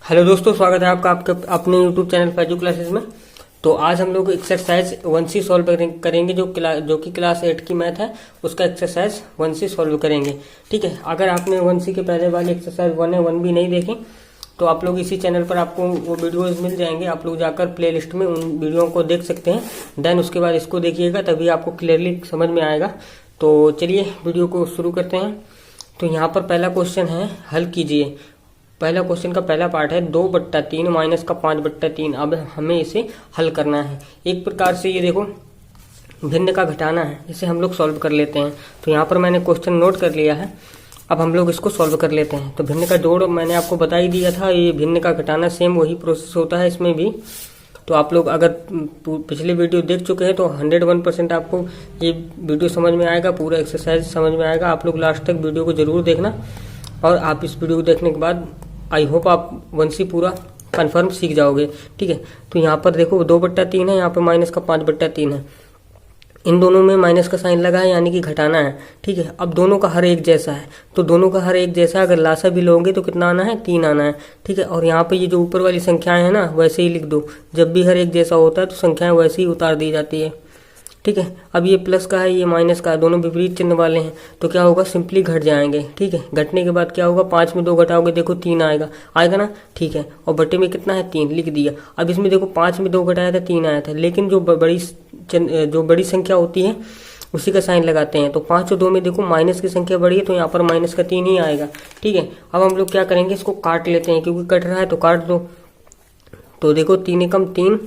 Hello दोस्तों, स्वागत है आपका आपके अपने यूट्यूब चैनल फैजू क्लासेस में। तो आज हम लोग एक्सरसाइज 1C सॉल्व करेंगे जो कि क्लास 8 की मैथ है, उसका एक्सरसाइज 1C सॉल्व करेंगे। ठीक है, अगर आपने 1C के पहले वाले एक्सरसाइज 1 है 1B नहीं देखे तो आप लोग इसी चैनल पर आपको वो वीडियोस मिल जाएंगे। आप लोग जाकर प्ले लिस्ट में उन वीडियो को देख सकते हैं। देन उसके बाद इसको देखिएगा, तभी आपको क्लियरली समझ में आएगा। तो चलिए वीडियो को शुरू करते हैं। तो यहाँ पर पहला क्वेश्चन है, हल कीजिए। पहला क्वेश्चन का पहला पार्ट है 2/3 माइनस का 5/3। अब हमें इसे हल करना है। एक प्रकार से ये देखो भिन्न का घटाना है, इसे हम लोग सॉल्व कर लेते हैं। तो यहाँ पर मैंने क्वेश्चन नोट कर लिया है, अब हम लोग इसको सॉल्व कर लेते हैं। तो भिन्न का जोड़ मैंने आपको बता ही दिया था, ये भिन्न का घटाना सेम वही प्रोसेस होता है इसमें भी। तो आप लोग अगर पिछले वीडियो देख चुके हैं तो 101% आपको ये वीडियो समझ में आएगा, पूरा एक्सरसाइज समझ में आएगा। आप लोग लास्ट तक वीडियो को जरूर देखना, और आप इस वीडियो को देखने के बाद आई होप आप 1C पूरा कन्फर्म सीख जाओगे। ठीक है, तो यहाँ पर देखो 2/3 है, यहाँ पर माइनस का 5/3 है। इन दोनों में माइनस का साइन लगा है, यानी कि घटाना है। ठीक है, अब दोनों का हर एक जैसा है, तो दोनों का हर एक जैसा अगर लासा भी लोगे तो कितना आना है, 3 आना है। ठीक है, और यहाँ पे ये जो ऊपर वाली संख्याएं है ना, वैसे ही लिख दो। जब भी हर एक जैसा होता है तो संख्याएं वैसे ही उतार दी जाती है। ठीक है, अब ये प्लस का है, ये माइनस का है, दोनों विपरीत चिन्ह वाले हैं, तो क्या होगा, सिंपली घट जाएंगे। ठीक है, घटने के बाद क्या होगा, 5 में 2 घटाओगे, देखो 3 आएगा, आएगा ना। ठीक है, और बटे में कितना है, 3 लिख दिया। अब इसमें देखो 5 में 2 घटाया था, 3 आया था, लेकिन जो बड़ी संख्या होती है उसी का साइन लगाते हैं। तो 5 और 2 में देखो माइनस की संख्या बड़ी है, तो यहाँ पर माइनस का 3 ही आएगा। ठीक है, अब हम लोग क्या करेंगे, इसको काट लेते हैं, क्योंकि कट रहा है तो काट दो। तो देखो 3 एकम 3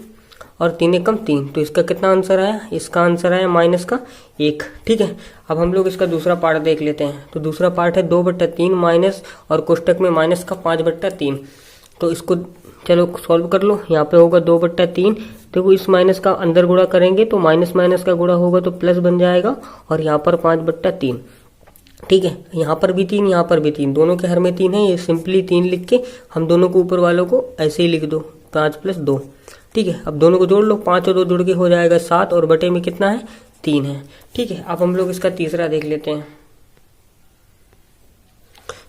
और 3 एकम 3, तो इसका कितना आंसर आया, इसका आंसर आया माइनस का 1। ठीक है, अब हम लोग इसका दूसरा पार्ट देख लेते हैं। तो दूसरा पार्ट है 2/3 माइनस और कोष्टक में माइनस का 5/3। तो इसको चलो सॉल्व कर लो। यहाँ पे होगा 2/3, देखो इस माइनस का अंदर गुणा करेंगे तो माइनस माइनस का गुणा होगा तो प्लस बन जाएगा, और यहाँ पर 5/3। ठीक है, यहाँ पर भी 3, यहाँ पर भी 3, दोनों के हर में 3 है। ये सिंपली 3 लिख के हम दोनों को ऊपर वालों को ऐसे ही लिख दो, 5 + 2। ठीक है, अब दोनों को जोड़ लो, 5 और 2 जुड़ के हो जाएगा 7, और बटे में कितना है, 3 है। ठीक है, अब हम लोग इसका तीसरा देख लेते हैं।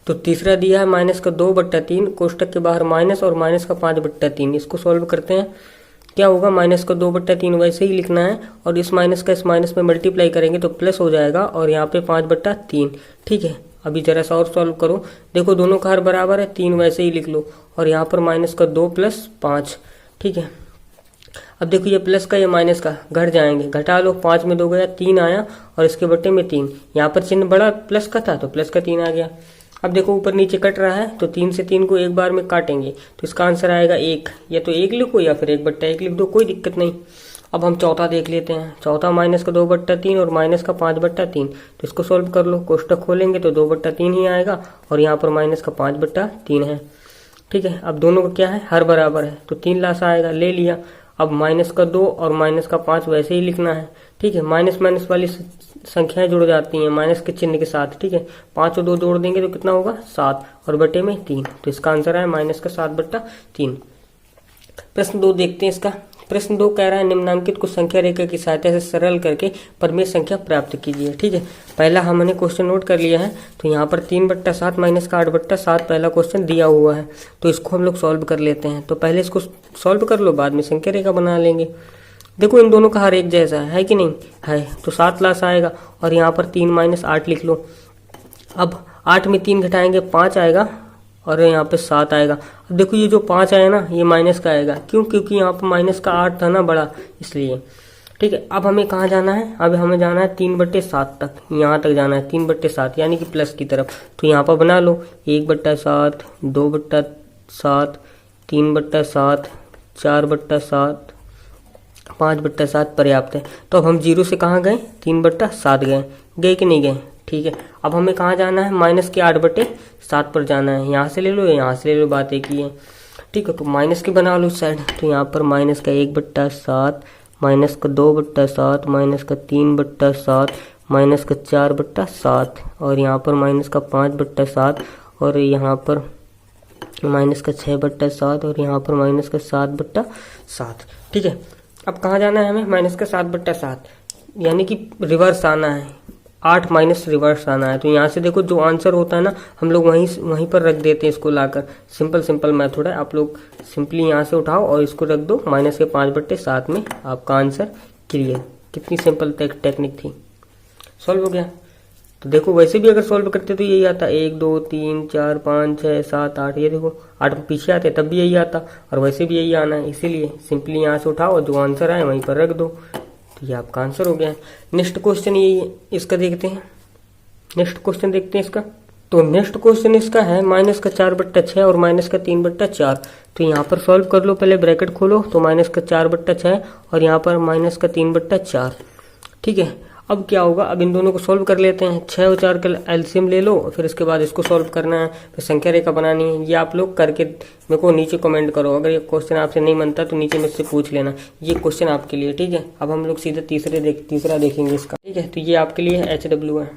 तो तीसरा दिया है माइनस का 2/3, कोष्टक के बाहर माइनस और माइनस का 5/3। इसको सॉल्व करते हैं, क्या होगा, माइनस का 2/3 वैसे ही लिखना है, और इस माइनस का इस माइनस में मल्टीप्लाई करेंगे तो प्लस हो जाएगा, और यहाँ पे 5/3। ठीक है, अभी जरा सा और सॉल्व करो, देखो दोनों का हर बराबर है, 3 वैसे ही लिख लो, और यहाँ पर माइनस का 2 + 5। ठीक है, अब देखो ये प्लस का ये माइनस का घट जाएंगे, घटा लो, 5 में 2 गया, 3 आया, और इसके बटे में 3। यहाँ पर चिन्ह बड़ा प्लस का था तो प्लस का 3 आ गया। अब देखो ऊपर नीचे कट रहा है, तो 3 से 3 को एक बार में काटेंगे, तो इसका आंसर आएगा 1। या तो 1 लिखो या फिर 1/1 लिख दो, कोई दिक्कत नहीं। अब हम चौथा देख लेते हैं। चौथा माइनस का 2/3 और माइनस का 5/3। तो इसको सोल्व कर लो, कोष्टक खोलेंगे तो 2/3 ही आएगा, और यहाँ पर माइनस का 5/3 है। ठीक है, अब दोनों का क्या है, हर बराबर है, तो 3 लासा आएगा, ले लिया। अब माइनस का 2 और माइनस का 5 वैसे ही लिखना है। ठीक है, माइनस माइनस वाली संख्याएं जुड़ जाती हैं माइनस के चिन्ह के साथ। ठीक है, 5 और 2 जोड़ देंगे तो कितना होगा, 7, और बटे में 3। तो इसका आंसर है माइनस का 7/3। प्रश्न 2 देखते हैं इसका। प्रश्न 2 कह रहा है, निम्नांकित को संख्या रेखा की सहायता से सरल करके परिमेय संख्या प्राप्त कीजिए। ठीक है, पहला हमने क्वेश्चन नोट कर लिया है। तो यहाँ पर 3/7 माइनस का 8/7 पहला क्वेश्चन दिया हुआ है, तो इसको हम लोग सॉल्व कर लेते हैं। तो पहले इसको सॉल्व कर लो, बाद में संख्या रेखा बना लेंगे। देखो इन दोनों का हर एक जैसा है कि नहीं है, तो 7 लास आएगा, और यहाँ पर 3 - 8 लिख लो। अब 8 में 3 घटाएंगे, 5 आएगा, और यहाँ पे 7 आएगा। अब देखो ये जो 5 आया ना, ये माइनस का आएगा, क्यों, क्योंकि यहाँ पर माइनस का 8 था ना बड़ा, इसलिए। ठीक है, अब हमें कहाँ जाना है, अब हमें जाना है 3/7 तक, यहाँ तक जाना है 3/7, यानी कि प्लस की तरफ। तो यहाँ पर बना लो 1/7, 2/7, 3/7, 4/7, 5/7 पर्याप्त है। तो अब हम 0 से कहाँ गए, 3/7 गए कि नहीं गए। ठीक है, अब हमें कहाँ जाना है, माइनस के 8/7 पर जाना है। यहाँ से ले लो, यहाँ से ले लो, बात एक ही है। ठीक है, तो माइनस की बना लो साइड। तो यहाँ पर माइनस का 1/7, माइनस का 2/7, माइनस का 3/7, माइनस का 4/7, और यहाँ पर माइनस का 5/7, और यहाँ पर माइनस का 6/7, और यहाँ पर माइनस का 7/7। ठीक है, अब कहाँ जाना है हमें, माइनस का 7/7, यानी कि रिवर्स आना है। 8 माइनस रिवर्स आना है। तो यहाँ से देखो जो आंसर होता है ना, हम लोग वहीं पर रख देते हैं इसको लाकर। सिंपल मेथड है, आप लोग सिंपली यहाँ से उठाओ और इसको रख दो माइनस के 5/7 में, आपका आंसर क्लियर। कितनी सिंपल टेक्निक थी, सॉल्व हो गया। तो देखो वैसे भी अगर सॉल्व करते तो यही आता, 1 2 3 4 5 6 7 8, ये देखो 8 पीछे आते तब भी यही आता, और वैसे भी यही आना है। इसीलिए सिंपली यहाँ से उठाओ और जो आंसर आए वहीं पर रख दो, तो ये आपका आंसर हो गया है। नेक्स्ट क्वेश्चन ये इसका देखते हैं, नेक्स्ट क्वेश्चन देखते हैं इसका। तो नेक्स्ट क्वेश्चन इसका है -4/6 और -3/4। तो यहाँ पर सॉल्व कर लो, पहले ब्रैकेट खोलो, तो -4/6 और यहाँ पर -3/4। ठीक है, अब क्या होगा, अब इन दोनों को सॉल्व कर लेते हैं। 6 और 4 का एलसीएम ले लो, फिर इसके बाद इसको सॉल्व करना है, फिर संख्या रेखा बनानी है। ये आप लोग करके मेरे को नीचे कमेंट करो, अगर ये क्वेश्चन आपसे नहीं बनता तो नीचे मुझसे पूछ लेना, ये क्वेश्चन आपके लिए। ठीक है, अब हम लोग सीधे तीसरा देखेंगे इसका। ठीक है, तो ये आपके लिए HW है।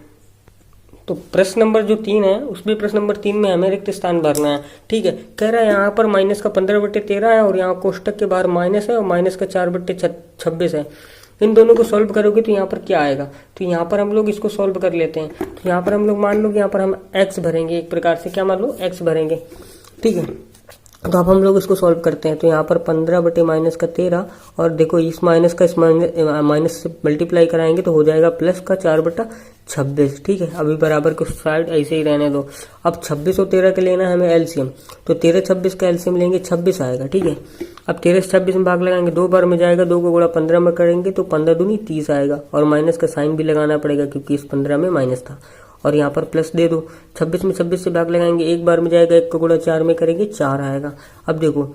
तो प्रश्न नंबर जो 3 है, उसमें प्रश्न नंबर 3 में हमें रिक्त स्थान भरना है। ठीक है, कह रहा है यहाँ पर -15/13 है और यहाँ कोष्टक के बाहर माइनस है और -4/26 है। इन दोनों को सॉल्व करोगे तो यहाँ पर क्या आएगा, तो यहाँ पर हम लोग इसको सॉल्व कर लेते हैं। तो यहाँ पर हम लोग मान लो कि यहाँ पर हम x भरेंगे, एक प्रकार से क्या मान लो x भरेंगे। ठीक है, तो अब हम लोग इसको सॉल्व करते हैं। तो यहाँ पर 15/-13 और देखो इस माइनस का इस माइनस से मल्टीप्लाई कराएंगे तो हो जाएगा प्लस का 4/26। ठीक है, अभी बराबर को साइड ऐसे ही रहने दो। अब 26 और 13 का लेना है हमें एलसीएम, तो 13-26 का एलसीएम लेंगे, 26 आएगा। ठीक है, अब 13 से 26 में भाग लगाएंगे, 2 बार में जाएगा, 2 को गुणा 15 में करेंगे तो 15 दूनी 30 आएगा, और माइनस का साइन भी लगाना पड़ेगा क्योंकि इस 15 में माइनस था, और यहाँ पर प्लस दे दो। 26 में 26 से भाग लगाएंगे, 1 बार में जाएगा, 1 को गुणा 4 में करेंगे 4 आएगा। अब देखो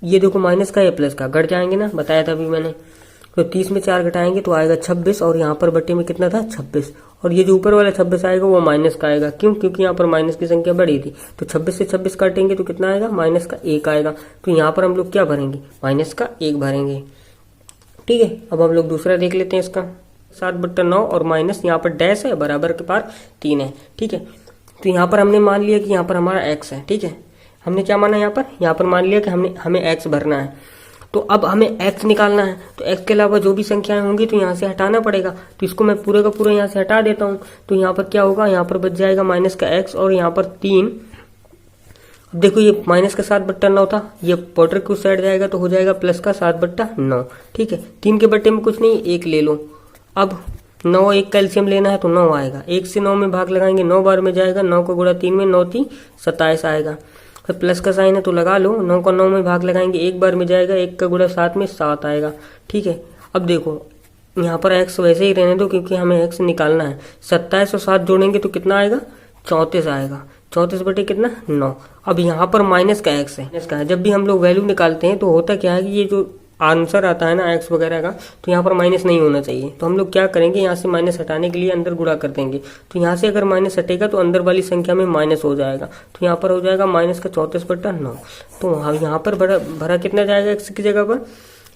ये देखो माइनस का या प्लस का घट जाएंगे ना, बताया था अभी मैंने। तो 30 में 4 घटाएंगे तो आएगा 26, और यहाँ पर बटे में कितना था 26, और ये जो ऊपर वाला 26 आएगा वो माइनस का आएगा। क्यों, क्योंकि यहाँ पर माइनस की संख्या बड़ी थी। तो 26 से 26 काटेंगे तो कितना आएगा, माइनस का 1 आएगा। तो यहाँ पर हम लोग क्या भरेंगे, माइनस का 1 भरेंगे। ठीक है, अब हम लोग दूसरा देख लेते हैं इसका। 7/9 और माइनस यहाँ पर डैश है, बराबर के पार 3 है। ठीक है, तो यहाँ पर हमने मान लिया कि यहाँ पर हमारा x है। ठीक है, हमने क्या माना यहाँ पर मान लिया कि हमें x भरना है। तो अब हमें x निकालना है, तो x के अलावा जो भी संख्याएं होंगी तो यहाँ से हटाना पड़ेगा। तो इसको मैं पूरे का पूरा यहाँ से हटा देता हूँ। तो यहाँ पर क्या होगा, यहाँ पर बच जाएगा माइनस का x और यहाँ पर 3। अब देखो ये माइनस का 7/9 था, ये बॉर्डर की उस साइड जाएगा तो हो जाएगा प्लस का 7/9। ठीक है, 3 के बट्टे में कुछ नहीं, 1 ले लो। अब 9 1 का एलसीएम लेना है तो 9 आएगा, 1 से 9 में भाग लगाएंगे, 9 बार में जाएगा, 9 को गुणा 3 में 9 3 27 आएगा। फिर प्लस का साइन है तो लगा लो, 9 को 9 में भाग लगाएंगे, 1 बार में जाएगा, 1 का गुणा 7 में 7 आएगा। ठीक है, अब देखो यहाँ पर x वैसे ही रहने दो क्योंकि हमें x निकालना है। 27 और 7 जोड़ेंगे तो कितना आएगा, 34 आएगा। 34 बटे कितना 9। अब यहाँ पर माइनस का x है, माइनस का है। जब भी हम लोग वैल्यू निकालते हैं तो होता क्या है कि ये जो आंसर आता है ना x वगैरह का, तो यहाँ पर माइनस नहीं होना चाहिए। तो हम लोग क्या करेंगे, यहाँ से माइनस हटाने के लिए अंदर गुणा कर देंगे। तो यहाँ से अगर माइनस हटेगा तो अंदर वाली संख्या में माइनस हो जाएगा। तो यहाँ पर हो जाएगा माइनस का 34/9। तो यहाँ पर भरा कितना जाएगा x की जगह पर,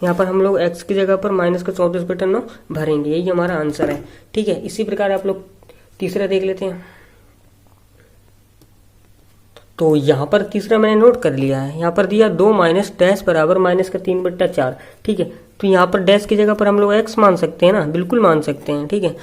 यहाँ पर हम लोग x की जगह पर माइनस का 34/9 भरेंगे। यही हमारा आंसर है। ठीक है, इसी प्रकार आप लोग तीसरा देख लेते हैं। तो यहाँ पर तीसरा मैंने नोट कर लिया है, यहाँ पर दिया 2 माइनस डैश बराबर माइनस का 3/4। ठीक है, तो यहाँ पर डैश की जगह पर हम लोग x मान सकते हैं ना, बिल्कुल मान सकते हैं। ठीक है,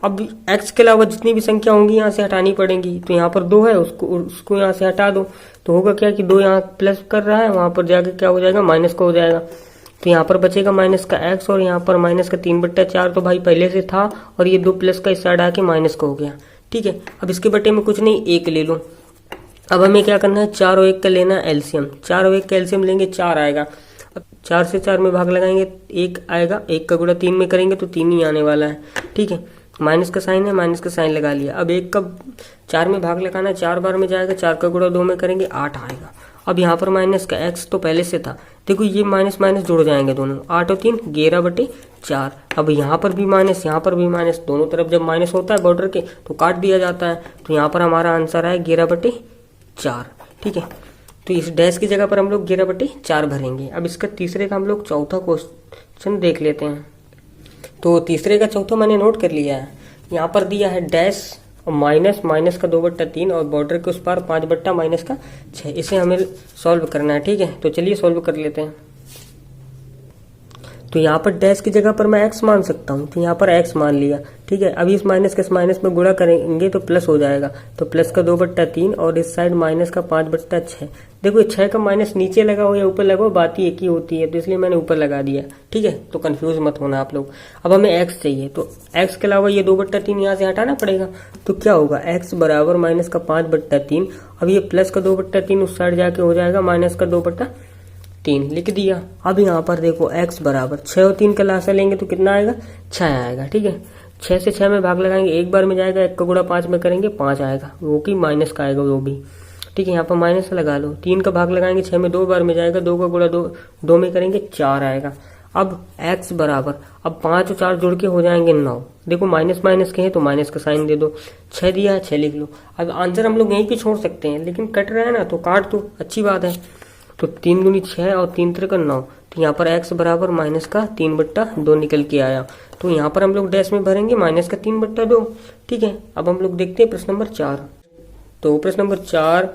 अब x के अलावा जितनी भी संख्या होंगी यहाँ से हटानी पड़ेंगी। तो यहाँ पर 2 है, उसको यहाँ से हटा दो, तो होगा क्या कि 2 यहाँ प्लस कर रहा है, वहां पर जाके क्या हो जाएगा, माइनस का हो जाएगा। तो यहाँ पर बचेगा माइनस का x और यहाँ पर माइनस का 3/4 तो भाई पहले से था, और ये 2 प्लस का इस साइड आके माइनस का हो गया। ठीक है, अब इसके बटे में कुछ नहीं, 1 ले लो। अब हमें क्या करना है, 4 और 1 का लेना है एलसीएम। 4 और 1 का एलसीएम लेंगे, 4 आएगा। अब 4 से 4 में भाग लगाएंगे, 1 आएगा, 1 का गुणा 3 में करेंगे तो 3 ही आने वाला है। ठीक है, माइनस का साइन है, माइनस का साइन लगा लिया। अब 1 का 4 में भाग लगाना है, 4 बार में जाएगा, 4 का गुणा 2 में करेंगे 8 आएगा। अब यहाँ पर माइनस का x तो पहले से था, देखो ये माइनस माइनस जुड़ जाएंगे दोनों, 8 और 3 11/4। अब यहाँ पर भी माइनस, यहाँ पर भी माइनस, दोनों तरफ जब माइनस होता है बॉर्डर के तो काट दिया जाता है। तो यहाँ पर हमारा आंसर है 11/4। ठीक है, तो इस डैश की जगह पर हम लोग 11/4 भरेंगे। अब इसका तीसरे का हम लोग चौथा क्वेश्चन देख लेते हैं। तो तीसरे का चौथा मैंने नोट कर लिया है। यहाँ पर दिया है डैश और माइनस का 2/3 और बॉर्डर के उस पार 5/-6। इसे हमें सॉल्व करना है। ठीक है, तो चलिए सॉल्व कर लेते हैं। तो यहाँ पर डैश की जगह पर मैं x मान सकता हूँ, तो यहाँ पर x मान लिया। ठीक है, अभी इस माइनस के इस माइनस में गुणा करेंगे तो प्लस हो जाएगा, तो प्लस का 2/3 और इस साइड माइनस का 5/6। देखो 6 का माइनस नीचे लगा हो या ऊपर लगा हो, बात ही एक ही होती है, तो इसलिए मैंने ऊपर लगा दिया। ठीक है, तो कंफ्यूज मत होना आप लोग। अब हमें x चाहिए, तो x के अलावा ये 2/3 यहाँ से हटाना पड़ेगा, तो क्या होगा x बराबर माइनस का 5/3। अब ये प्लस का 2/3 उस साइड जाके हो जाएगा माइनस का 2/3, लिख दिया। अब यहाँ पर देखो x बराबर 6 और 3 का लासा लेंगे तो कितना आएगा, 6 आएगा। ठीक है, 6 से 6 में भाग लगाएंगे, एक बार में जाएगा, 1 का गुणा 5 में करेंगे 5 आएगा, वो की माइनस का आएगा वो भी। ठीक है, यहाँ पर माइनस लगा लो। 3 का भाग लगाएंगे, 6 में 2 बार में जाएगा, 2 का गुणा 2 में करेंगे 4 आएगा। अब x बराबर, अब 5 और 4 जुड़ के हो जाएंगे 9। देखो माइनस माइनस के हैं तो माइनस का साइन दे दो, 6 दिया है 6 लिख लो। अब आंसर हम लोग यहीं पे छोड़ सकते हैं, लेकिन कट रहा है ना तो काट दो, अच्छी बात है। तो 3 दूनी 6 और 3 त्रिक 9, तो यहाँ पर x बराबर माइनस का 3/2 निकल के आया। तो यहाँ पर हम लोग डैश में भरेंगे माइनस का 3/2। ठीक है, अब हम लोग देखते हैं प्रश्न नंबर 4। तो प्रश्न नंबर 4,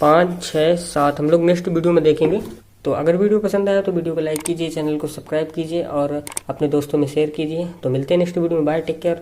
5, 6, 7 हम लोग नेक्स्ट वीडियो में देखेंगे। तो अगर वीडियो पसंद आया तो वीडियो को लाइक कीजिए, चैनल को सब्सक्राइब कीजिए और अपने दोस्तों में शेयर कीजिए। तो मिलते हैं नेक्स्ट वीडियो में, बाय, टेक केयर।